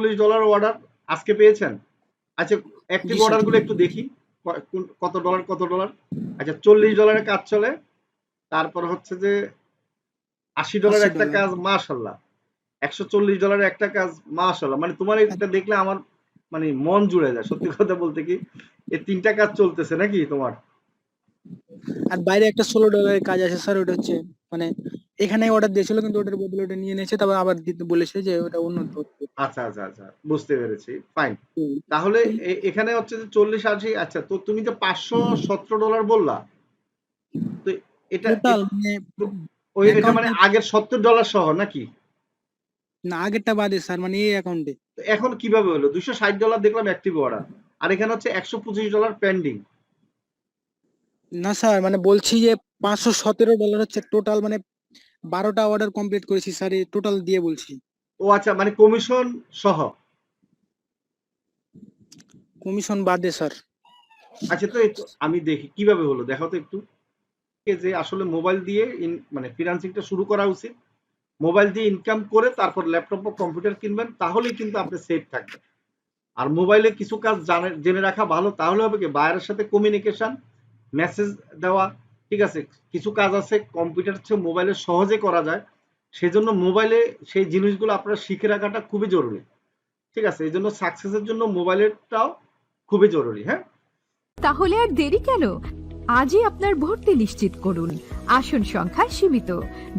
$140 order আজকে পেয়েছেন? আচ্ছা, অ্যাক্টিভ জি স্যার। অর্ডার গুলো একটু দেখি কত ডলার কত ডলার। আচ্ছা, $40 কাজ চলে, তারপর হচ্ছে যে $80 একটা $80 কাজ, মাশাল্লাহ। $140 একটা কাজ, মাশাল্লাহ। মানে তোমার এটা দেখলে আমার মানে মন জুড়ে যায়, সত্যি কথা বলতে কি। এই তিনটা কাজ চলতেছে নাকি তোমার? আর বাইরে একটা $16 কাজ আছে স্যার, ওটা হচ্ছে মানে এখানে অর্ডার দিয়েছিল কিন্তু ওটার বদলে ওটা নিয়ে নিয়েছে, তারপর আবার দিতে বলেছে যে ওটা উন্নত হচ্ছে। আচ্ছা আচ্ছা আচ্ছা, বুঝতে পেরেছি, ফাইন। তাহলে এখানে হচ্ছে যে 40-80, আচ্ছা তো তুমি যে $517 বললা, তো এটা টোটাল মানে এটা মানে অ্যাকাউন্টে আগের $70 সহ নাকি? না, আগেরটা বাদে স্যার, মানে এই অ্যাকাউন্টে। তো এখন কিভাবে হলো? $260 দেখলাম অ্যাক্টিভ অর্ডার, আর এখানে হচ্ছে $125 পেন্ডিং। না স্যার, মানে বলছি যে $517 হচ্ছে টোটাল, মানে 12টা অর্ডার কমপ্লিট করেছি স্যার, এই টোটাল দিয়ে বলছি। ও আচ্ছা, মানে কমিশন সহ। কমিশন বাদে স্যার। আচ্ছা, তো আমি দেখি কিভাবে হলো, দেখাও তো একটু। যে আসলে মোবাইল দিয়ে মানে ফ্রিল্যান্সিংটা শুরু করা উচিত। মোবাইল দিয়ে ইনকাম করে তারপর ল্যাপটপ বা কম্পিউটার কিনবেন, তাহলেই কিন্তু আপনি সেফ থাকবেন। আর মোবাইলে কিছু কাজ জেনে রাখা ভালো, তাহলে হবে কি বায়ারের সাথে কমিউনিকেশন, মেসেজ দেওয়া, ঠিক আছে। কিছু কাজ আছে কম্পিউটার চেয়ে মোবাইলে সহজে করা যায়, সেজন্য মোবাইলে সেই জিনিসগুলো আপনার শিখে রাখাটা খুবই জরুরি, ঠিক আছে। এই জন্য সাকসেসের জন্য মোবাইলেরটাও খুবই জরুরি, হ্যাঁ। তাহলে আর দেরি কেন? আজই আপনার ভর্তি নিশ্চিত করুন। আসন সংখ্যা সীমিত।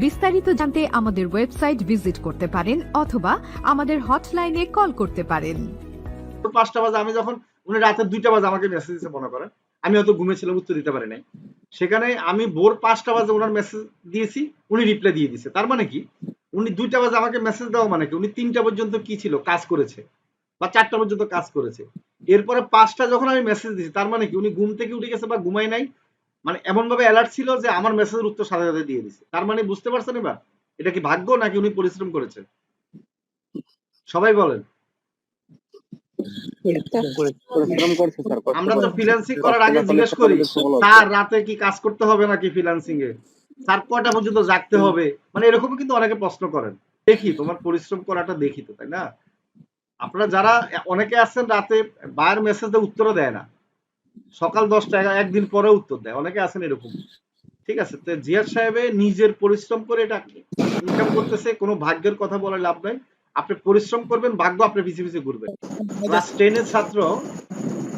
বিস্তারিত জানতে আমাদের ওয়েবসাইট ভিজিট করতে পারেন অথবা আমাদের হটলাইনে কল করতে পারেন। 5টা বাজে আমি যখন, উনি রাতের 2টা বাজে আমাকে মেসেজ দিতে মনে করেন, আমি হয়তো ঘুমেছিলাম, উত্তর দিতে পারি নাই। সেখানে আমি ভোর 5টা বাজে ওনার মেসেজ দিয়েছি, উনি রিপ্লাই দিয়ে দিছে। তার মানে কি, উনি 2টা বাজে আমাকে মেসেজ দেওয়া মানে কি, উনি 3টা পর্যন্ত কি ছিল, কাজ করেছে, বা 4টা পর্যন্ত কাজ করেছে। এরপরে 5টা যখন আমি মেসেজ দিয়েছি, তার মানে কি উনি ঘুম থেকে উঠে গেছে বা ঘুমাই নাই, মানে এমন ভাবে অ্যালার্ট ছিল যে আমার মেসেজের উত্তর সাথে সাথে দিয়ে দিছে। তার মানে বুঝতে পারছেন এবার, এটা কি ভাগ্য নাকি উনি পরিশ্রম করেছেন? সবাই বলেন। আমরা তো ফ্রিল্যান্সিং করার আগে জিজ্ঞেস করি, স্যার রাতে কি কাজ করতে হবে নাকি ফ্রিল্যান্সিং এ, স্যার কয়টা পর্যন্ত জাগতে হবে, মানে এরকমও কিন্তু অনেকে প্রশ্ন করেন। দেখি তোমার পরিশ্রম করাটা দেখি তো, তাই না? আপনারা যারা অনেকে আছেন রাতে বায়ার মেসেজে উত্তরও দেয় না, সকাল 10টা একদিন পরে উত্তর দেয়, অনেকে আছেন এরকম, ঠিক আছে। তো জিয়াদ সাহেব নিজের পরিশ্রম করে এটা ইনকাম করতেছে, কোনো ভাগ্যের কথা বলে লাভ নাই। আপনি পরিশ্রম করবেন, ভাগ্য আপনার পিছিয়ে পিছিয়ে ঘুরবে। ক্লাস 10-এর ছাত্র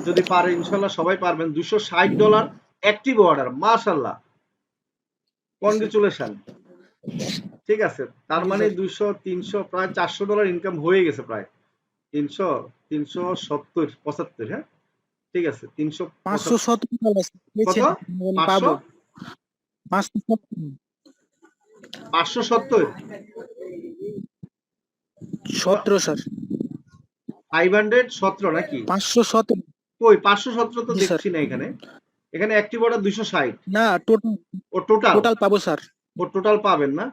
যদি পারে, ইনশাল্লাহ সবাই পারবেন। $260 অ্যাক্টিভ অর্ডার, মাশাল্লাহ, কনগ্রেচুলেশন, ঠিক আছে। তার জি মানে স্যার। 200-300 প্রায় $400 ইনকাম হয়ে গেছে, প্রায় 300, 370-75, হ্যাঁ, ঠিক আছে। 375, $517 কত? পেয়েছেন, মানে 500, পাবো। 517 570, 17 স্যার। 517 নাকি? 517। কই 517 তো জি স্যার। দেখছি না এখানে। এখানে অ্যাক্টিভ অর্ডার 260। না, টোটাল ও টোটাল, টোটাল পাবো স্যার, ও টোটাল পাবেন না?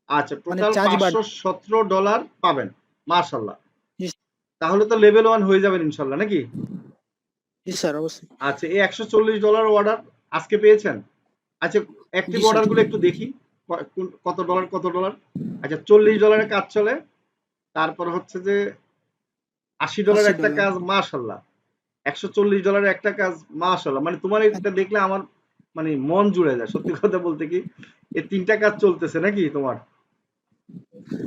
আচ্ছা, মানে টোটাল চার্জ বাদ। $517 পাবেন, মাশাল্লাহ। জি তাহলে তো লেভেল 1 হয়ে যাবেন ইনশাল্লাহ নাকি? জি স্যার, অবশ্যই। আচ্ছা, এই $140 অর্ডার আজকে পেয়েছেন? আচ্ছা, অ্যাক্টিভ জি স্যার। অর্ডার গুলো একটু দেখি কত ডলার কত ডলার। আচ্ছা, $40 কাজ চলে, তারপর হচ্ছে যে $80 একটা $80। কাজ, মাশাল্লাহ। $140 একটা কাজ, মাশাল্লাহ। মানে তোমার এটা দেখলে আমার মানে মন জুড়ে যায়, সত্যি কথা বলতে কি। এই তিনটা কাজ চলতেছে নাকি তোমার?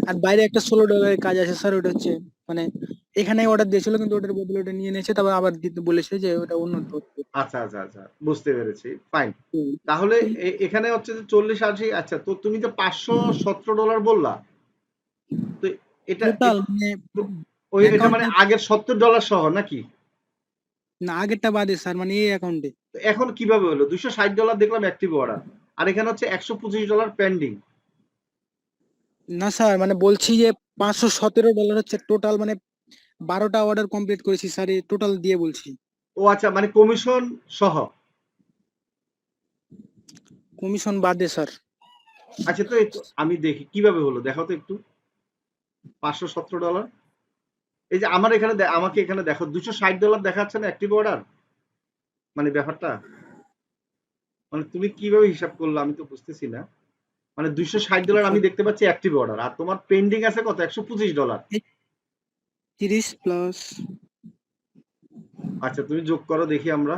আর বাইরে একটা $16 কাজ আছে স্যার, ওটা হচ্ছে মানে এখানে অর্ডার দিয়েছিল কিন্তু ওটার বদলে ওটা নিয়ে নিয়েছে, তারপর আবার দিতে বলেছে যে ওটা উন্নত হচ্ছে। আচ্ছা আচ্ছা আচ্ছা, বুঝতে পেরেছি, ফাইন। তাহলে এখানে হচ্ছে যে 40-80, আচ্ছা তো তুমি যে $517 বললা, তো এটা টোটাল মানে এটা মানে অ্যাকাউন্টে আগের $70 সহ নাকি? না, আগেরটা বাদে স্যার, মানে এই অ্যাকাউন্টে। তো এখন কিভাবে হলো? $260 দেখলাম অ্যাক্টিভ অর্ডার, আর এখানে হচ্ছে $125 পেন্ডিং। না স্যার, মানে বলছি যে $517 হচ্ছে টোটাল, মানে 12টা অর্ডার কমপ্লিট করেছি স্যার, এই টোটাল দিয়ে বলছি। ও আচ্ছা, মানে কমিশন সহ। কমিশন বাদে স্যার। আচ্ছা, তো আমি দেখি কিভাবে হলো, দেখাও তো একটু। $517, এই যে আমার এখানে আমাকে এখানে দেখো $260 দেখাচ্ছে না অ্যাক্টিভ অর্ডার, মানে ব্যাপারটা, মানে তুমি কিভাবে হিসাব করলো আমি তো বুঝতেছি না। মানে $260 আমি দেখতে পাচ্ছি অ্যাক্টিভ অর্ডার, আর তোমার পেন্ডিং আছে কত, $125। 30 প্লাস আচ্ছা তুমি যোগ করো দেখি আমরা।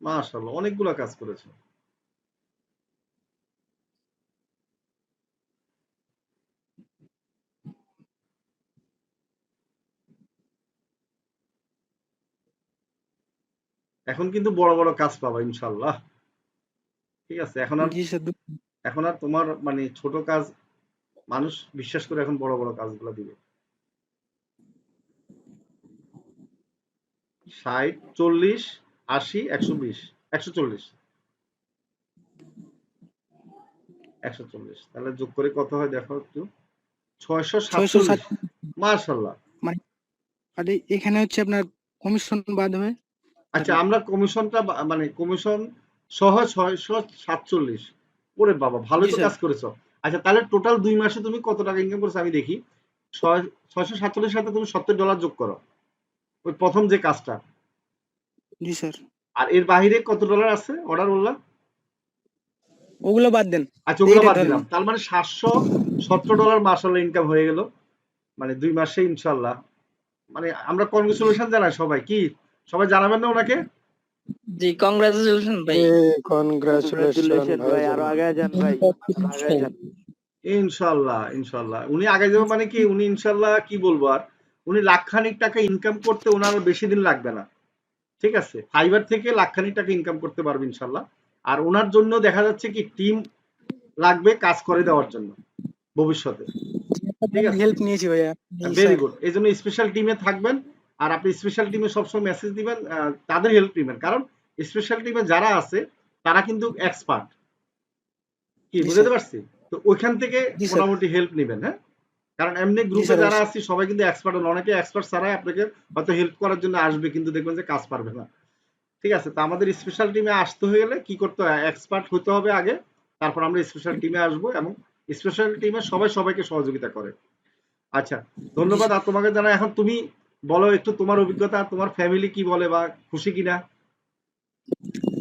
মাশাআল্লাহ অনেকগুলা কাজ করেছো। এখন কিন্তু বড় বড় কাজ পাবা ইনশাআল্লাহ। ঠিক আছে, জি স্যার। এখন আর তোমার মানে ছোট কাজ মানুষ বিশ্বাস করে এখন বড় বড় কাজগুলো দিবে। 60, 40, 80, 120, 140, 140 তাহলে যোগ করে কত হয় দেখো একটু। 647। 607 মাশাআল্লাহ। মানে আর এখানে হচ্ছে আপনার কমিশন বাদ হবে আচ্ছা নাকি? আমরা কমিশনটা মানে কমিশন সহ 647। ওরে বাবা ভালোই জি তো স্যার। কাজ করেছো। আচ্ছা তাহলে টোটাল 2 মাসে তুমি কত টাকা ইনকাম করেছো আমি দেখি। 647 সাথে তুমি $70 যোগ করো। ওই প্রথম যে কাজটা। জি স্যার। আর এর বাইরে কত ডলার আছে অর্ডার বললাম? ওগুলো বাদ দেন, আচ্ছা ওগুলো এইটাই বাদ ধরেন। দিলাম। তার মানে $717 মাশাআল্লাহ ইনকাম হয়ে গেল। মানে 2 মাসে ইনশাআল্লাহ। মানে আমরা কনগ্রাচুলেশন জানাই সবাই, কি সবাই জানাবেন না ওনাকে? জি কংগ্রাচুলেশন ভাই। কনগ্রাচুলেশন ভাই, আরো আগে যান ভাই, আরো আগে যান। ইনশাআল্লাহ ইনশাআল্লাহ উনি আগে যাবে মানে কি উনি ইনশাআল্লাহ কি বলবো আর উনি লাখখানিক টাকা ইনকাম করতে ওনার আর বেশি দিন লাগবে না। ঠিক আছে, ফাইবার থেকে লাখখানিক টাকা ইনকাম করতে পারবে ইনশাআল্লাহ। আর ওনার জন্য দেখা যাচ্ছে কি টিম লাগবে কাজ করে দেওয়ার জন্য ভবিষ্যতে। ঠিক আছে, হেল্প নিয়েছি ভাইয়া। জি ভেরি স্যার। গুড। এই জন্য স্পেশাল টিমে থাকবেন। আর আপনি স্পেশাল টিমে সবসময় মেসেজ দিবেন, তাদের হেল্প নেবেন, কারণ স্পেশাল টিমে যারা আছে তারা কিন্তু এক্সপার্ট। কি জি বুঝাতে স্যার। পারছি? তো ওইখান থেকে জি স্যার। মোটামুটি হেল্প নেবেন। হ্যাঁ, কারণ এমনি জি গ্রুপে স্যার যারা অবশ্যই। আছি সবাই কিন্তু এক্সপার্ট না, অনেকে এক্সপার্ট ছাড়াই আপনাকে হয়তো হেল্প করার জন্য আসবে কিন্তু দেখবেন যে কাজ পারবে না। ঠিক আছে, তো আমাদের স্পেশাল টিমে আসতে হয়ে গেলে কি করতে হয়, এক্সপার্ট হতে হবে আগে, তারপর আমরা স্পেশাল টিমে আসবো এবং স্পেশাল টিমে সবাই সবাইকে সহযোগিতা করে। আচ্ছা জি ধন্যবাদ। স্যার। আর তোমাকে জানা এখন তুমি বলো একটু তোমার অভিজ্ঞতা, তোমার ফ্যামিলি কি বলে বা খুশি কিনা,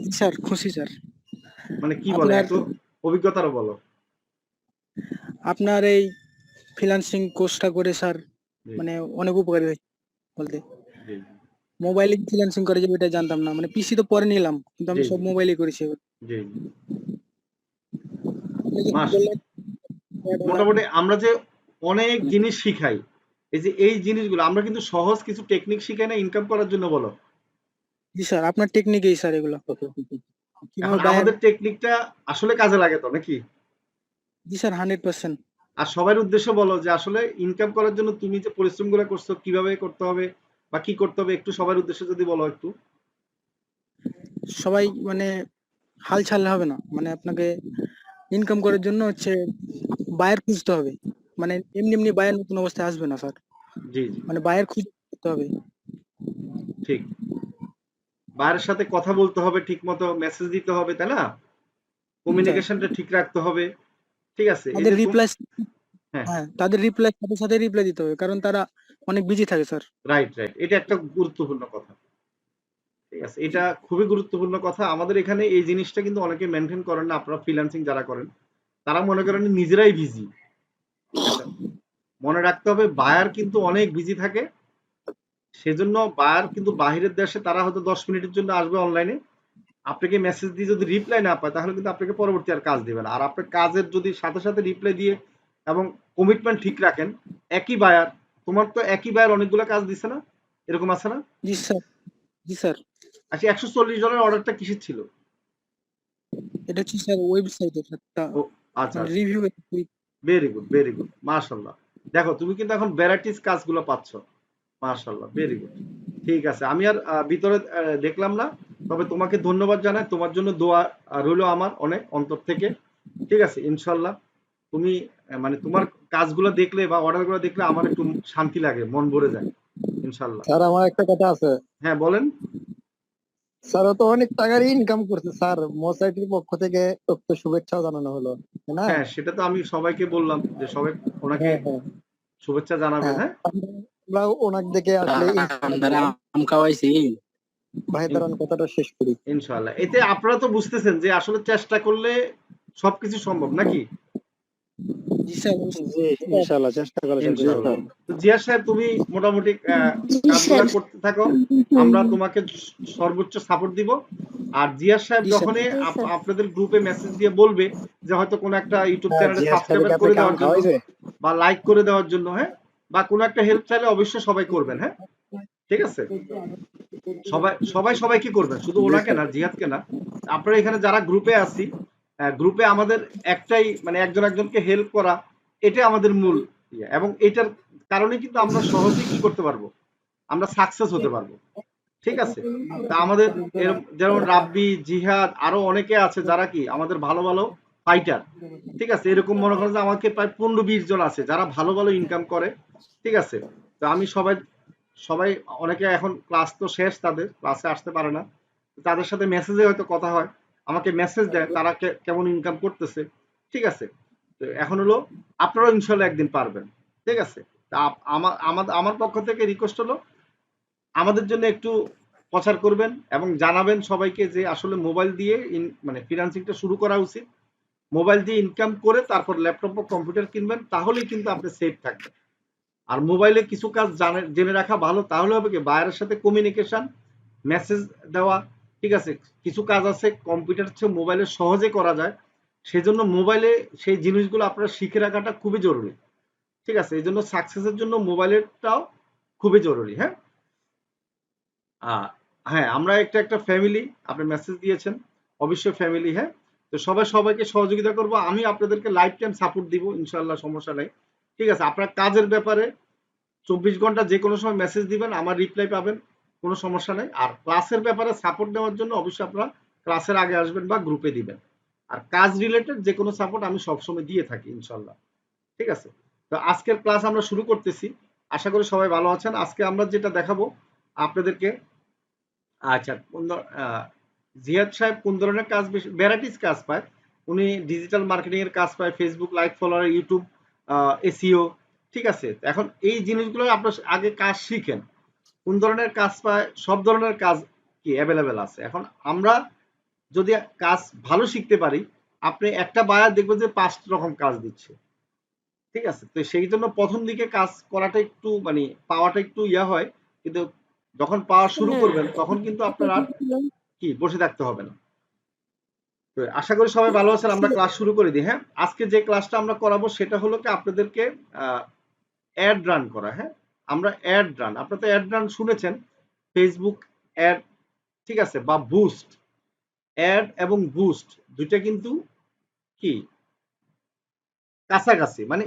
জি স্যার খুশি স্যার। মানে কি বলে আপনার একটু অভিজ্ঞতারও বলো। আপনার এই ফ্রিল্যান্সিং কোর্সটা করে স্যার জি মানে অনেক উপকারী হয়েছে বলতে। জি মোবাইলে ফ্রিল্যান্সিং করে যাবে এটা জানতাম না, মানে পিসি তো পরে নিলাম কিন্তু জি আমি সব মোবাইলে করেছি। জি আপনি যেটা মাস বললেন $1 মোটামুটি আমরা যে অনেক জিনিস শিখাই, এই যে এই জিনিসগুলো আমরা কিন্তু সহজ কিছু টেকনিক শিখাই না ইনকাম করার জন্য বলো। জি স্যার আপনার টেকনিকেই স্যার এগুলো এখন কিভাবে বাইরে। আমাদের টেকনিকটা আসলে কাজে লাগে তো নাকি? জি স্যার 100%। আর সবার উদ্দেশ্যে বলো যে আসলে ইনকাম করার জন্য তুমি যে পরিশ্রমগুলো করছো কিভাবে করতে হবে বা কি করতে হবে একটু সবার উদ্দেশ্যে যদি বলো একটু। সবাই মানে হাল ছাড়লে হবে না, মানে আপনাকে ইনকাম করার জন্য হচ্ছে বায়ার খুঁজতে হবে। মানে এমনি এমনি বায়ার নতুন অবস্থায় আসবে না স্যার, জি জি মানে বায়ার খুঁজে করতে হবে। ঠিক, বাইরের সাথে কথা বলতে হবে, ঠিক মতো মেসেজ দিতে হবে, তাই না? স্যার কমিউনিকেশনটা ঠিক রাখতে হবে। ঠিক আছে, এই তাদের যে রিপ্লাই, হ্যাঁ হ্যাঁ তাদের রিপ্লাই সাথে সাথে রিপ্লাই দিতে হবে কারণ তারা অনেক বিজি থাকে স্যার। রাইট রাইট, এটা একটা গুরুত্বপূর্ণ কথা। ঠিক আছে, এটা খুবই গুরুত্বপূর্ণ কথা। আমাদের এখানে এই জিনিসটা কিন্তু অনেকে মেনটেন করেন না। আপনারা ফ্রিল্যান্সিং যারা করেন তারা মনে করেন নিজেরাই বিজি। ঠিক আছে, মনে রাখতে হবে বায়ার কিন্তু অনেক বিজি থাকে। সেজন্য বায়ার কিন্তু বাহিরের দেশে তারা হয়তো 10 মিনিটের জন্য আসবে অনলাইনে, আপনাকে মেসেজ দিয়ে যদি রিপ্লাই না পায় তাহলে কিন্তু আপনাকে পরবর্তী আর কাজ দিবে না। আর আপনার কাজের যদি সাথে সাথে রিপ্লাই দিয়ে এবং কমিটমেন্ট ঠিক রাখেন, একই বায়ার, তোমার তো একই বায়ার অনেকগুলো কাজ দিছে না, এরকম আছে না? জি স্যার। জি স্যার আচ্ছা $140 অর্ডারটা কিসের ছিল? এটা হচ্ছে স্যার ওয়েবসাইটের একটা ও আচ্ছা মানে আচ্ছা, review. Very good very good মাশাল্লাহ। দেখো তুমি কিন্তু এখন ভ্যারাইটিস কাজগুলো পাচ্ছ, মাশাল্লাহ ভেরি গুড। ঠিক আছে, আমি আর ভিতরে দেখলাম না, তবে তোমাকে ধন্যবাদ জানাই, তোমার জন্য দোয়া রইলো আমার অনেক অন্তর থেকে। ঠিক আছে ইনশাল্লাহ তুমি মানে তোমার কাজগুলো দেখলে বা অর্ডারগুলো দেখলে আমার একটু শান্তি লাগে, মন ভরে যায় ইনশাল্লাহ। স্যার আমার একটা কথা আছে। হ্যাঁ বলেন। স্যার ও তো অনেক টাকার ইনকাম করছে স্যার, মোসাইটির পক্ষ থেকে তো শুভেচ্ছাও জানানো হলো, তাই না? হ্যাঁ সেটা তো আমি সবাইকে বললাম যে সবাই ওনাকে হ্যাঁ হ্যাঁ শুভেচ্ছা জানাবেন। হ্যাঁ, হ্যাঁ আমরা ওনাকে দেখে আসলে inspire আপনারা হলাম। আম খাওয়াইছি। ভাই দাঁড়ান কথাটা শেষ করি। ইনশাআল্লাহ। এতে আপনারা তো বুঝতেছেন যে আসলে চেষ্টা করলে সবকিছু সম্ভব নাকি? জি স্যার অবশ্যই। জি ইনশাআল্লাহ চেষ্টা করা যাবে। ইনশাআল্লাহ। তো জিয়া সাহেব তুমি মোটামুটি কাজগুলা করতে থাকো, আমরা তোমাকে সর্বোচ্চ সাপোর্ট দিব। আর জিয়া সাহেব জি স্যার। যখনই আপনাদের গ্রুপে মেসেজ দিয়ে বলবে যে হয়তো কোনো একটা ইউটিউব চ্যানেলে জিয়া সাহেব সাবস্ক্রাইব কি করে আপনাকে দেওয়ার আম জন্য খাওয়াইবে? বা লাইক করে দেওয়ার জন্য, হ্যাঁ, বা কোনো একটা হেল্প চাইলে অবশ্যই সবাই করবেন, হ্যাঁ, ঠিক আছে? সবাই সবাই সবাইকে করবেন, শুধু ওনাকে না, জিহাদকে না। আপনারা এখানে যারা গ্রুপে আছি, গ্রুপে আমাদের একটাই মানে একজন একজনকে হেল্প করা, এটাই আমাদের মূল ইয়ে। এবং এটার কারণে কিন্তু আমরা সহজেই কি করতে পারবো, আমরা সাকসেস হতে পারবো, ঠিক আছে? তা আমাদের যেমন রাব্বি, জিহাদ, আরো অনেকে আছে যারা কি আমাদের ভালো ভালো ফাইটার, ঠিক আছে? এরকম মনে করেন যে আমাকে প্রায় 15-20 জন আছে যারা ভালো ভালো ইনকাম করে, ঠিক আছে? তো আমি সবাই সবাই অনেকে এখন ক্লাস তো শেষ, তাদের ক্লাসে আসতে পারে না, তাদের সাথে মেসেজে হয়তো কথা হয়, আমাকে মেসেজ দেয় তারা কেমন ইনকাম করতেছে, ঠিক আছে? তো এখন হলো আপনারাও ইনশাল্লাহ একদিন পারবেন, ঠিক আছে? তা আমার পক্ষ থেকে রিকোয়েস্ট হলো আমাদের জন্য একটু প্রচার করবেন এবং জানাবেন সবাইকে যে আসলে মোবাইল দিয়ে মানে ফ্রিল্যান্সিংটা শুরু করা উচিত। মোবাইল দিয়ে ইনকাম করে তারপর ল্যাপটপ বা কম্পিউটার কিনবেন, তাহলেই কিন্তু আপনি সেফ থাকবেন। আর মোবাইলে কিছু কাজ জেনে রাখা ভালো, তাহলে হবে কি বায়ারের সাথে কমিউনিকেশন, মেসেজ দেওয়া, ঠিক আছে? কিছু কাজ আছে কম্পিউটার চেয়ে মোবাইলে সহজে করা যায়, সেজন্য মোবাইলে সেই জিনিসগুলো আপনারা শিখে রাখাটা খুবই জরুরি, ঠিক আছে? এই জন্য সাকসেসের জন্য মোবাইলেরটাও খুবই জরুরি, হ্যাঁ। হ্যাঁ, আমরা একটা ফ্যামিলি, আপনি মেসেজ দিয়েছেন, অবশ্যই ফ্যামিলি, হ্যাঁ। তো সবাই সবাইকে সহযোগিতা করব, আমি আপনাদেরকে লাইফ টাইম সাপোর্ট দিব ইনশাল্লাহ, সমস্যা নাই, ঠিক আছে? আপনার কাজের ব্যাপারে 24 ঘন্টা যে কোনো সময় মেসেজ দিবেন, আমার রিপ্লাই পাবেন, কোনো সমস্যা নাই। আর ক্লাসের ব্যাপারে সাপোর্ট নেওয়ার জন্য অবশ্যই আপনারা ক্লাসের আগে আসবেন বা গ্রুপে দিবেন। আর কাজ রিলেটেড যে কোনো সাপোর্ট আমি সবসময় দিয়ে থাকি ইনশাল্লাহ, ঠিক আছে? তো আজকের ক্লাস আমরা শুরু করতেছি, আশা করি সবাই ভালো আছেন। আজকে আমরা যেটা দেখাবো আপনাদেরকে, আচ্ছা, জিয়াদ সাহেব কোন ধরনের কাজ বেশি ভ্যারাইটিস কাজ পায়? উনি ডিজিটাল মার্কেটিং এর কাজ পায়, Facebook like follower, YouTube SEO, ঠিক আছে? এখন এই জিনিসগুলো আপনার আগে কাজ শিখেন, কোন ধরনের কাজ পায়, সব ধরনের কাজ কি অ্যাভেলেবেল আছে। এখন আমরা যদি কাজ ভালো শিখতে পারি, আপনি একটা বায়ার দেখবেন যে 5 রকম কাজ দিচ্ছে, ঠিক আছে? তো সেই জন্য প্রথম দিকে কাজ করাটা একটু মানে পাওয়াটা একটু ইয়া হয়, কিন্তু যখন পাওয়া শুরু করবেন তখন কিন্তু আপনার আর কি বসে থাকতে হবে না। তো আশা করি সবাই ভালো আছেন, আমরা ক্লাস শুরু করে দিই, হ্যাঁ। আজকে যে ক্লাসটা আমরা করাবো সেটা হলো কি আপনাদেরকে অ্যাড রান করা, হ্যাঁ। আমরা অ্যাড রান, আপনারা তো অ্যাড রান শুনেছেন, ফেসবুক অ্যাড, ঠিক আছে, বা বুস্ট। অ্যাড এবং বুস্ট দুইটা কিন্তু কি কাছাকাছি, মানে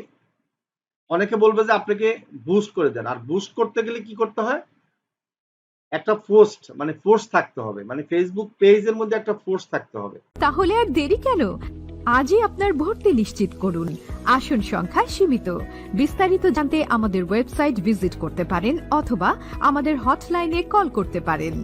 অনেকে বলবে যে আপনাকে বুস্ট করে দেন, আর বুস্ট করতে গেলে কি করতে হয়, একটা পোস্ট মানে ফোর্স থাকতে হবে, মানে ফেসবুক পেজের মধ্যে একটা ফোর্স থাকতে হবে। তাহলে আর দেরি কেন? আজই আপনার ভর্তি নিশ্চিত করুন। আসন সংখ্যা সীমিত। বিস্তারিত জানতে আমাদের ওয়েবসাইট ভিজিট করতে পারেন অথবা আমাদের হটলাইনে কল করতে পারেন।